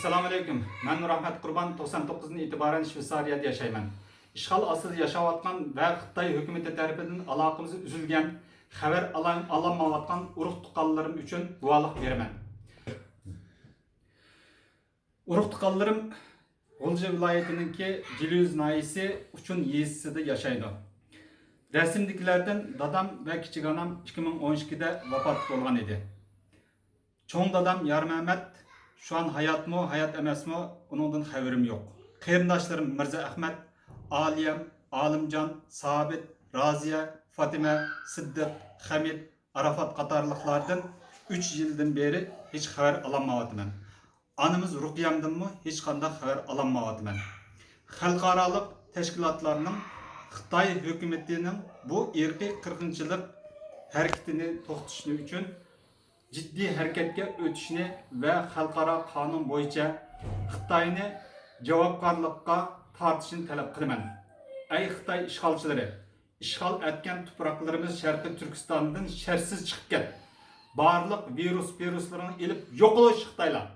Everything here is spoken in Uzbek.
Assalamu alaykum. Ben Nur Ahmet Kurban 99'dan itibaren Şveysariyada yaşayman. İşgal asıl yaşayotgan ve Xitay hükümeti tarafından alakamızı üzülgen, haber alanmayotgan urug' tuqqanlarim üçün guvohlik beraman. Urug' tuqqanlarim G'ulji viloyatininki Jiluz nahiyasi Uchun yezisida yaşaydi. Resimdekilerden dadam ve kichik anam 2012'de vafot bo'lgan edi. Çoğun dadam Yar Mehmet şu an hayat mı, hayat emas mı, onundan haberim yok. Kıyımdaşlarım Mirza Ahmet, Aliyem, Alimcan, Sabit, Raziye, Fatime, Sıddık, Hamid, Arafat qatarlıqlardan 3 yıldan beri hiç haber alanmavatımın. Anımız Ruqiyam'dan mı hiç qanday haber alanmavatımın. Xalqaralık teşkilatlarının Xitay hükümetinin bu irqi qirg'inchilik hareketini to'xtatish uchun ciddi hareketke ötüşünü ve halkara kanun boyunca Xitayni javobgarlikka tartışını talep kılman. Ey Xitay işgalçıları, işgal etken topraklarımız Şarkı Türkistan'dan şersiz çıkıp ket. Barlık virüslerini ilip yok oluş Xitaylar.